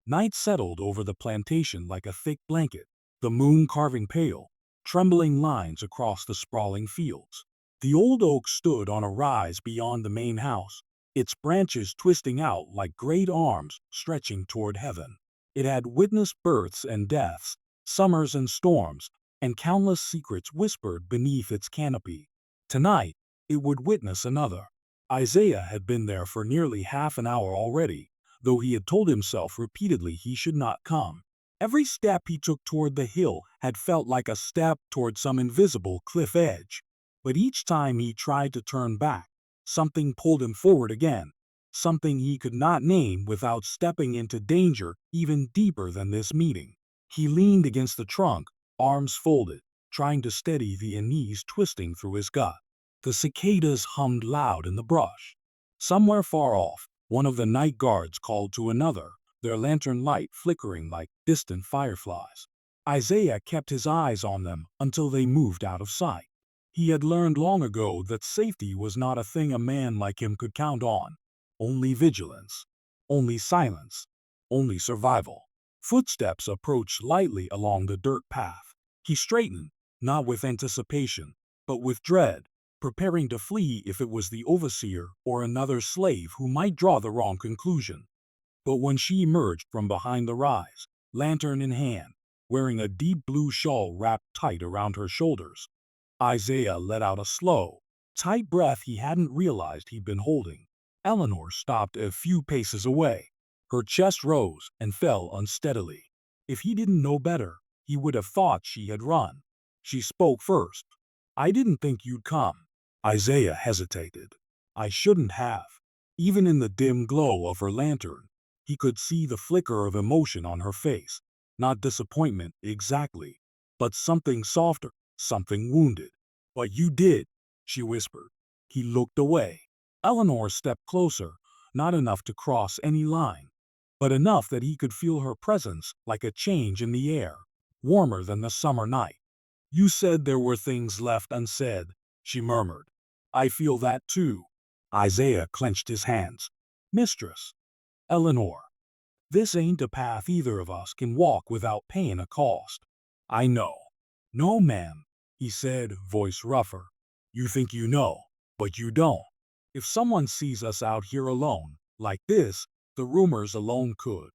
Night settled over the plantation like a thick blanket, the moon carving pale, trembling lines across the sprawling fields. The old oak stood on a rise beyond the main house, its branches twisting out like great arms stretching toward heaven. It had witnessed births and deaths, summers and storms, and countless secrets whispered beneath its canopy. Tonight, it would witness another. Isaiah had been there for nearly half an hour already, though he had told himself repeatedly he should not come. Every step he took toward the hill had felt like a step toward some invisible cliff edge. But each time he tried to turn back, something pulled him forward again, something he could not name without stepping into danger even deeper than this meeting. He leaned against the trunk, arms folded, trying to steady the unease twisting through his gut. The cicadas hummed loud in the brush. Somewhere far off, one of the night guards called to another, their lantern light flickering like distant fireflies. Isaiah kept his eyes on them until they moved out of sight. He had learned long ago that safety was not a thing a man like him could count on. Only vigilance. Only silence. Only survival. Footsteps approached lightly along the dirt path. He straightened, not with anticipation, but with dread, preparing to flee if it was the overseer or another slave who might draw the wrong conclusion. But when she emerged from behind the rise, lantern in hand, wearing a deep blue shawl wrapped tight around her shoulders, Isaiah let out a slow, tight breath he hadn't realized he'd been holding. Eleanor stopped a few paces away. Her chest rose and fell unsteadily. If he didn't know better, he would have thought she had run. She spoke first. I didn't think you'd come. Isaiah hesitated. I shouldn't have. Even in the dim glow of her lantern, he could see the flicker of emotion on her face. Not disappointment exactly, but something softer, something wounded. But you did, she whispered. He looked away. Eleanor stepped closer, not enough to cross any line, but enough that he could feel her presence like a change in the air, warmer than the summer night. You said there were things left unsaid, she murmured. I feel that too. Isaiah clenched his hands. Mistress. Eleanor. This ain't a path either of us can walk without paying a cost. I know. No, ma'am, he said, voice rougher. You think you know, but you don't. If someone sees us out here alone, like this, the rumors alone could.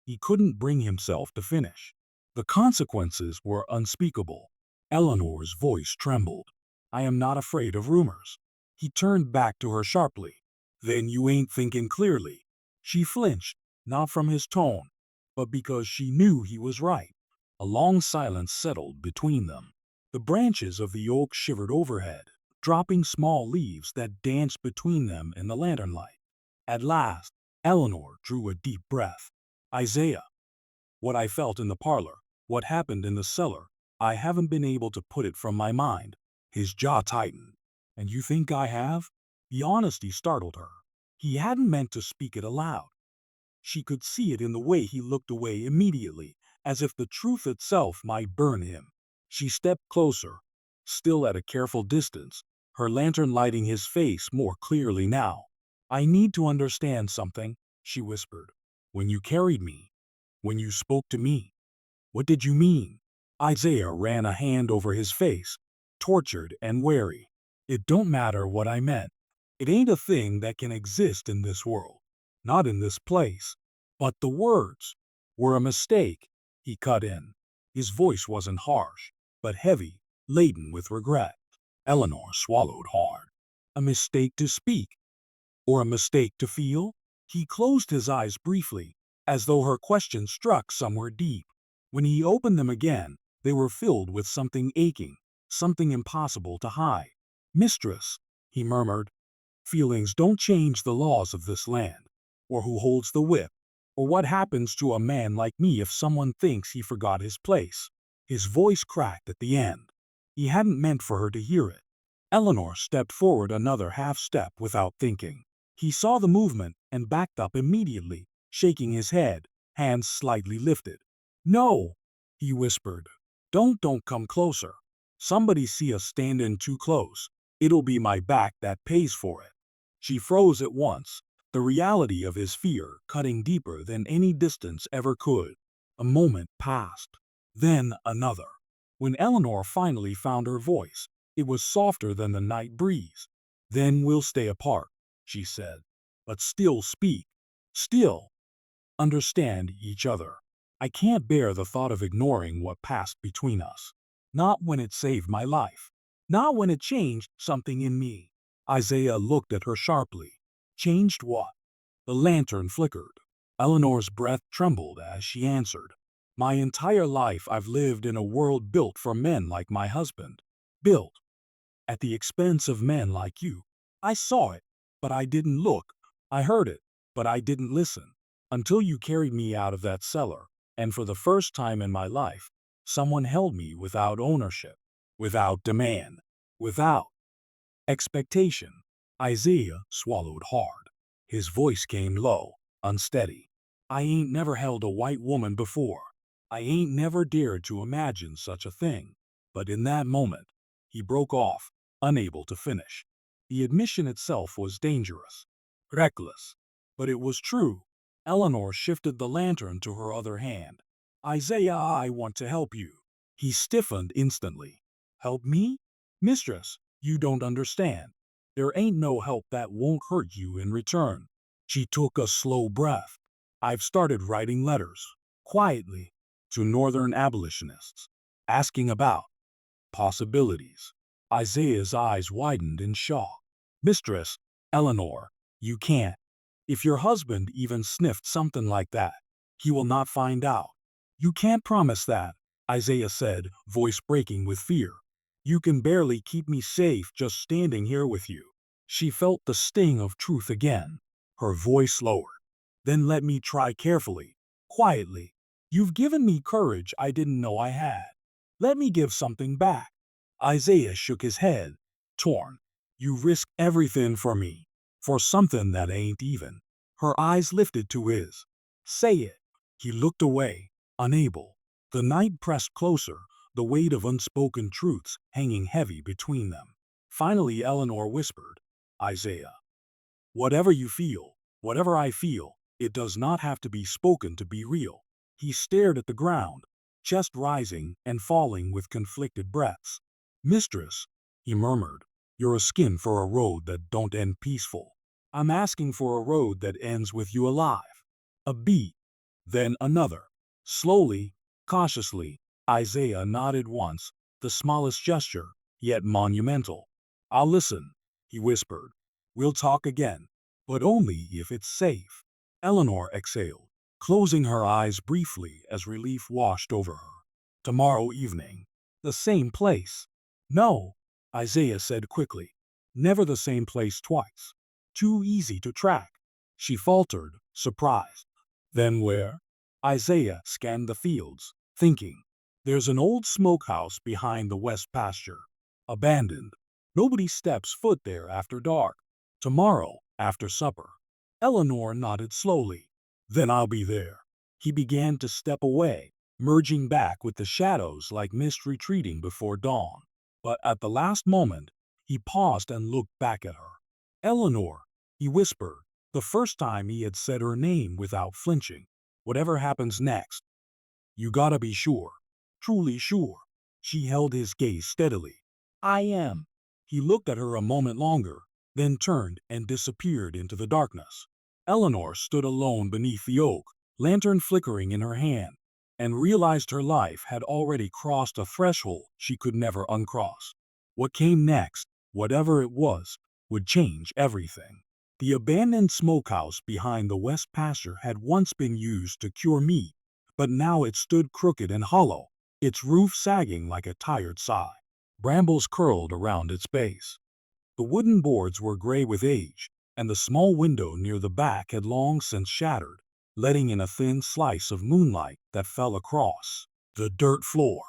He couldn't bring himself to finish. The consequences were unspeakable. Eleanor's voice trembled. I am not afraid of rumors. He turned back to her sharply. Then you ain't thinking clearly. She flinched, not from his tone, but because she knew he was right. A long silence settled between them. The branches of the oak shivered overhead, dropping small leaves that danced between them in the lantern light. At last, Eleanor drew a deep breath. Isaiah. What I felt in the parlor, what happened in the cellar, I haven't been able to put it from my mind. His jaw tightened. And you think I have? The honesty startled her. He hadn't meant to speak it aloud. She could see it in the way he looked away immediately, as if the truth itself might burn him. She stepped closer, still at a careful distance, her lantern lighting his face more clearly now. I need to understand something, she whispered. When you carried me, when you spoke to me, what did you mean? Isaiah ran a hand over his face, tortured and wary. It don't matter what I meant. It ain't a thing that can exist in this world. Not in this place. But the words. Were a mistake, he cut in. His voice wasn't harsh, but heavy, laden with regret. Eleanor swallowed hard. A mistake to speak, or a mistake to feel? He closed his eyes briefly, as though her question struck somewhere deep. When he opened them again, they were filled with something aching, something impossible to hide. Mistress, he murmured, feelings don't change the laws of this land, or who holds the whip, or what happens to a man like me if someone thinks he forgot his place. His voice cracked at the end. He hadn't meant for her to hear it. Eleanor stepped forward another half step without thinking. He saw the movement and backed up immediately, shaking his head, hands slightly lifted. No, he whispered. Don't come closer. Somebody see us standing too close. It'll be my back that pays for it. She froze at once, the reality of his fear cutting deeper than any distance ever could. A moment passed. Then another. When Eleanor finally found her voice, it was softer than the night breeze. Then we'll stay apart, she said, but still speak. Still understand each other. I can't bear the thought of ignoring what passed between us. Not when it saved my life. Not when it changed something in me. Isaiah looked at her sharply. Changed what? The lantern flickered. Eleanor's breath trembled as she answered. My entire life I've lived in a world built for men like my husband. Built at the expense of men like you. I saw it, but I didn't look. I heard it, but I didn't listen. Until you carried me out of that cellar, and for the first time in my life, someone held me without ownership, without demand, without expectation. Isaiah swallowed hard. His voice came low, unsteady. I ain't never held a white woman before. I ain't never dared to imagine such a thing. But in that moment, he broke off, unable to finish. The admission itself was dangerous, reckless, but it was true. Eleanor shifted the lantern to her other hand. Isaiah, I want to help you. He stiffened instantly. Help me? Mistress, you don't understand. There ain't no help that won't hurt you in return. She took a slow breath. I've started writing letters, quietly, to Northern abolitionists, asking about possibilities. Isaiah's eyes widened in shock. Mistress, Eleanor, you can't. If your husband even sniffed something like that, he will not find out. You can't promise that, Isaiah said, voice breaking with fear. You can barely keep me safe just standing here with you. She felt the sting of truth again. Her voice lowered. Then let me try carefully, quietly. You've given me courage I didn't know I had. Let me give something back. Isaiah shook his head, torn. You risk everything for me, for something that ain't even. Her eyes lifted to his. Say it. He looked away, unable. The night pressed closer, the weight of unspoken truths hanging heavy between them. Finally Eleanor whispered, Isaiah, whatever you feel, whatever I feel, it does not have to be spoken to be real. He stared at the ground, chest rising and falling with conflicted breaths. Mistress, he murmured, you're a skin for a road that don't end peaceful. I'm asking for a road that ends with you alive. A beat, then another. Slowly, cautiously, Isaiah nodded once, the smallest gesture, yet monumental. I'll listen, he whispered. We'll talk again, but only if it's safe. Eleanor exhaled, closing her eyes briefly as relief washed over her. Tomorrow evening. The same place. No, Isaiah said quickly. Never the same place twice. Too easy to track. She faltered, surprised. Then where? Isaiah scanned the fields, thinking. There's an old smokehouse behind the west pasture. Abandoned. Nobody steps foot there after dark. Tomorrow, after supper. Eleanor nodded slowly. Then I'll be there. He began to step away, merging back with the shadows like mist retreating before dawn. But at the last moment, he paused and looked back at her. Eleanor, he whispered, the first time he had said her name without flinching. Whatever happens next, you gotta be sure, truly sure. She held his gaze steadily. I am. He looked at her a moment longer, then turned and disappeared into the darkness. Eleanor stood alone beneath the oak, lantern flickering in her hand, and realized her life had already crossed a threshold she could never uncross. What came next, whatever it was, would change everything. The abandoned smokehouse behind the west pasture had once been used to cure meat, but now it stood crooked and hollow, its roof sagging like a tired sigh. Brambles curled around its base. The wooden boards were gray with age, and the small window near the back had long since shattered, letting in a thin slice of moonlight that fell across the dirt floor.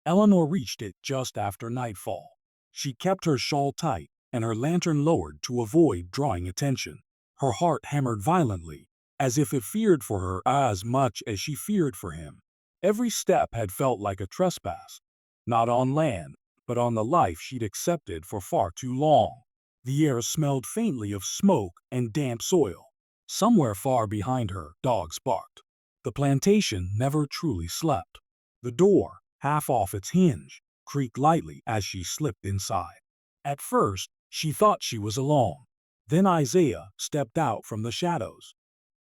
Eleanor reached it just after nightfall. She kept her shawl tight and her lantern lowered to avoid drawing attention. Her heart hammered violently, as if it feared for her as much as she feared for him. Every step had felt like a trespass, not on land, but on the life she'd accepted for far too long. The air smelled faintly of smoke and damp soil. Somewhere far behind her, dogs barked. The plantation never truly slept. The door, half off its hinge, creaked lightly as she slipped inside. At first, she thought she was alone. Then Isaiah stepped out from the shadows.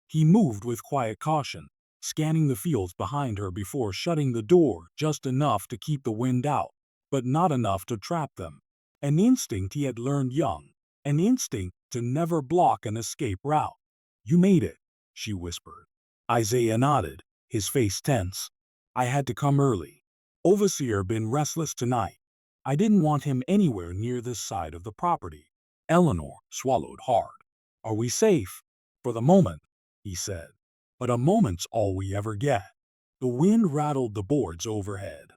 He moved with quiet caution, scanning the fields behind her before shutting the door just enough to keep the wind out, but not enough to trap them. An instinct he had learned young, an instinct to never block an escape route. "You made it," she whispered. Isaiah nodded, his face tense. "I had to come early. Overseer been restless tonight. I didn't want him anywhere near this side of the property." Eleanor swallowed hard. "Are we safe?" "For the moment," he said. "But a moment's all we ever get." The wind rattled the boards overhead.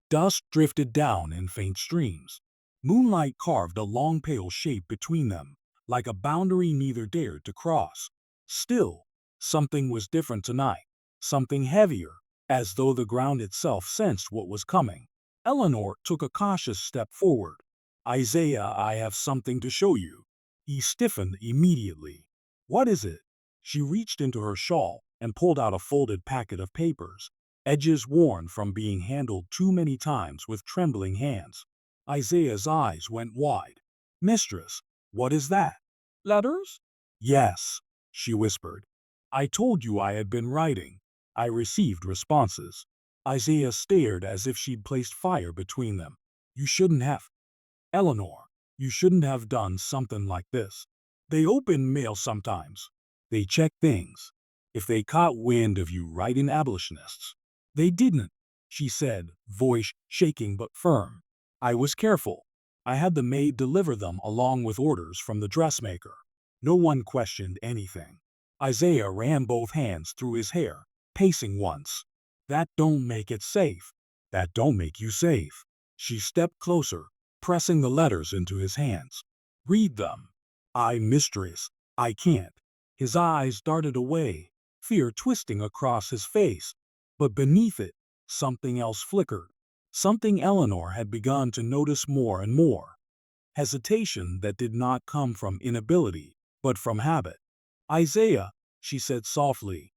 Dust drifted down in faint streams. Moonlight carved a long pale shape between them, like a boundary neither dared to cross. Still, something was different tonight, something heavier, as though the ground itself sensed what was coming. Eleanor took a cautious step forward. "Isaiah, I have something to show you." He stiffened immediately. "What is it?" She reached into her shawl and pulled out a folded packet of papers, edges worn from being handled too many times with trembling hands. Isaiah's eyes went wide. "Mistress, what is that?" "Letters?" "Yes," she whispered. "I told you I had been writing. I received responses." Isaiah stared as if she'd placed fire between them. "You shouldn't have. Eleanor, you shouldn't have done something like this. They open mail sometimes. They check things. If they caught wind of you writing abolitionists." "They didn't," she said, voice shaking but firm. "I was careful. I had the maid deliver them along with orders from the dressmaker. No one questioned anything." Isaiah ran both hands through his hair, pacing once. "That don't make it safe. That don't make you safe." She stepped closer, pressing the letters into his hands. "Read them." Mistress, I can't." His eyes darted away, fear twisting across his face. But beneath it, something else flickered. Something Eleanor had begun to notice more and more. Hesitation that did not come from inability, but from habit. "Isaiah," she said softly,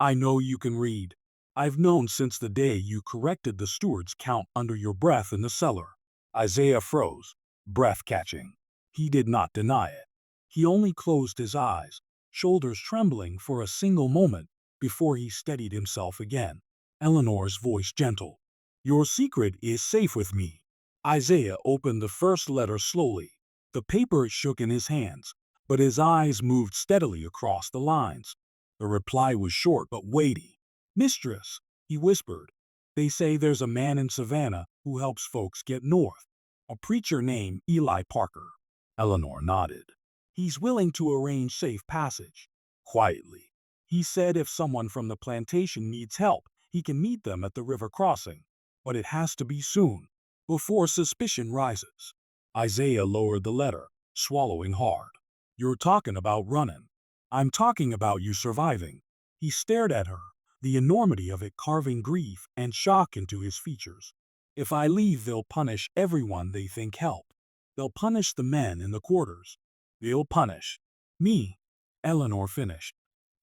"I know you can read. I've known since the day you corrected the steward's count under your breath in the cellar." Isaiah froze, breath catching. He did not deny it. He only closed his eyes, shoulders trembling for a single moment before he steadied himself again. Eleanor's voice gentle. "Your secret is safe with me." Isaiah opened the first letter slowly. The paper shook in his hands, but his eyes moved steadily across the lines. The reply was short but weighty. "Mistress," he whispered, "they say there's a man in Savannah who helps folks get north. A preacher named Eli Parker." Eleanor nodded. "He's willing to arrange safe passage." Quietly. "He said if someone from the plantation needs help, he can meet them at the river crossing. But it has to be soon, before suspicion rises." Isaiah lowered the letter, swallowing hard. "You're talking about running. I'm talking about you surviving." He stared at her, the enormity of it carving grief and shock into his features. "If I leave, they'll punish everyone they think helped. They'll punish the men in the quarters. They'll punish me," Eleanor finished.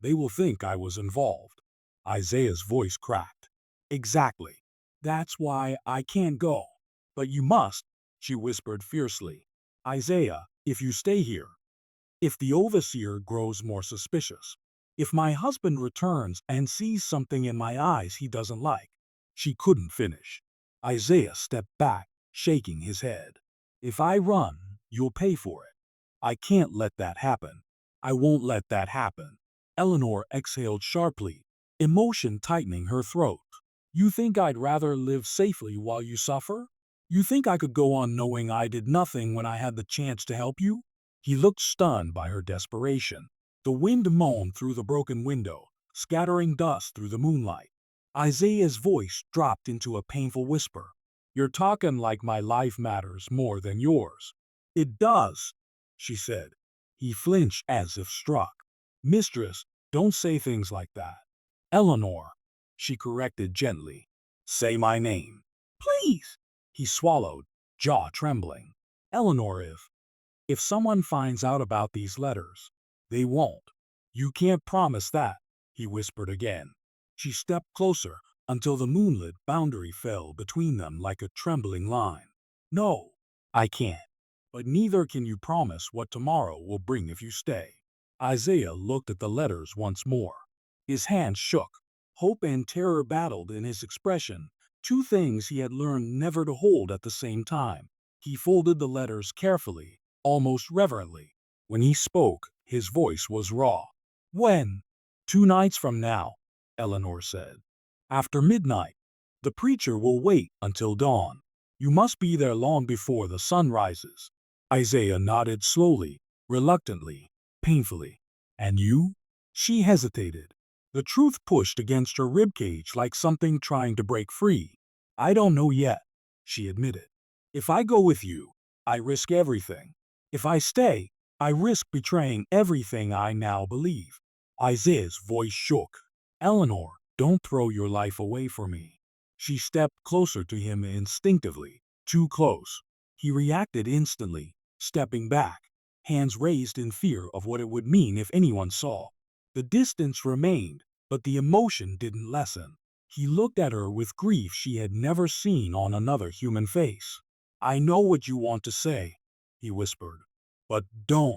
"They will think I was involved." Isaiah's voice cracked. "Exactly. That's why I can't go." "But you must," she whispered fiercely. "Isaiah, if you stay here, if the overseer grows more suspicious, If my husband returns and sees something in my eyes he doesn't like. She couldn't finish. Isaiah stepped back, shaking his head. If I run, you'll pay for it. I can't let that happen. I won't let that happen. Eleanor exhaled sharply, emotion tightening her throat. You think I'd rather live safely while you suffer? You think I could go on knowing I did nothing when I had the chance to help you? He looked stunned by her desperation. The wind moaned through the broken window, scattering dust through the moonlight. Isaiah's voice dropped into a painful whisper. You're talking like my life matters more than yours. It does, she said. He flinched as if struck. Mistress, don't say things like that. Eleanor, she corrected gently. Say my name. Please. He swallowed, jaw trembling. Eleanor, if someone finds out about these letters, they won't. You can't promise that, he whispered again. She stepped closer until the moonlit boundary fell between them like a trembling line. No, I can't. But neither can you promise what tomorrow will bring if you stay. Isaiah looked at the letters once more. His hands shook. Hope and terror battled in his expression, two things he had learned never to hold at the same time. He folded the letters carefully, almost reverently. When he spoke, his voice was raw. When? 2 nights from now, Eleanor said. After midnight. The preacher will wait until dawn. You must be there long before the sun rises. Isaiah nodded slowly, reluctantly, painfully. And you? She hesitated. The truth pushed against her ribcage like something trying to break free. I don't know yet, she admitted. If I go with you, I risk everything. If I stay, I risk betraying everything I now believe. Isaiah's voice shook. Eleanor, don't throw your life away for me. She stepped closer to him instinctively, too close. He reacted instantly, stepping back, hands raised in fear of what it would mean if anyone saw. The distance remained, but the emotion didn't lessen. He looked at her with grief she had never seen on another human face. I know what you want to say, he whispered. But don't.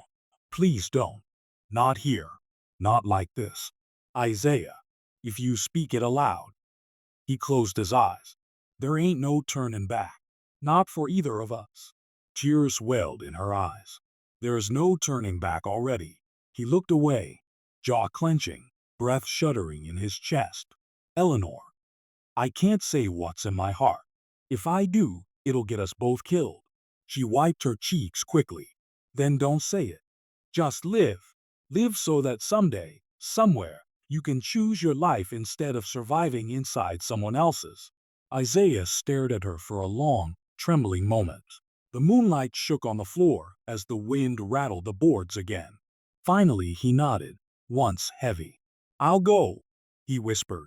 Please don't. Not here. Not like this. Isaiah, if you speak it aloud. He closed his eyes. There ain't no turning back. Not for either of us. Tears welled in her eyes. There's no turning back already. He looked away, jaw clenching, breath shuddering in his chest. Eleanor, I can't say what's in my heart. If I do, it'll get us both killed. She wiped her cheeks quickly. Then don't say it. Just live. Live so that someday, somewhere, you can choose your life instead of surviving inside someone else's. Isaiah stared at her for a long, trembling moment. The moonlight shook on the floor as the wind rattled the boards again. Finally he nodded, once heavy. I'll go, he whispered.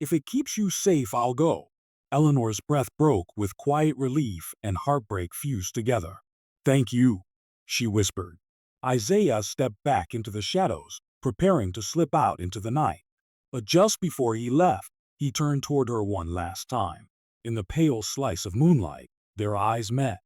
If it keeps you safe, I'll go. Eleanor's breath broke with quiet relief and heartbreak fused together. Thank you, she whispered. Isaiah stepped back into the shadows, preparing to slip out into the night. But just before he left, he turned toward her one last time. In the pale slice of moonlight, their eyes met.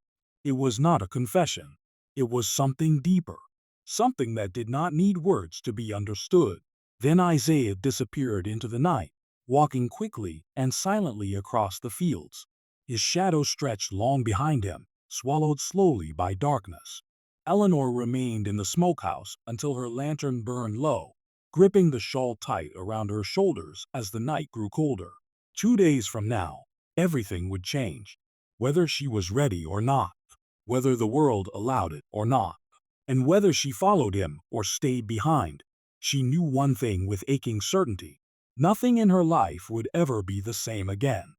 It was not a confession. It was something deeper, something that did not need words to be understood. Then Isaiah disappeared into the night, walking quickly and silently across the fields. His shadow stretched long behind him, swallowed slowly by darkness. Eleanor remained in the smokehouse until her lantern burned low, gripping the shawl tight around her shoulders as the night grew colder. 2 days from now, everything would change, whether she was ready or not, whether the world allowed it or not, and whether she followed him or stayed behind. She knew one thing with aching certainty. Nothing in her life would ever be the same again.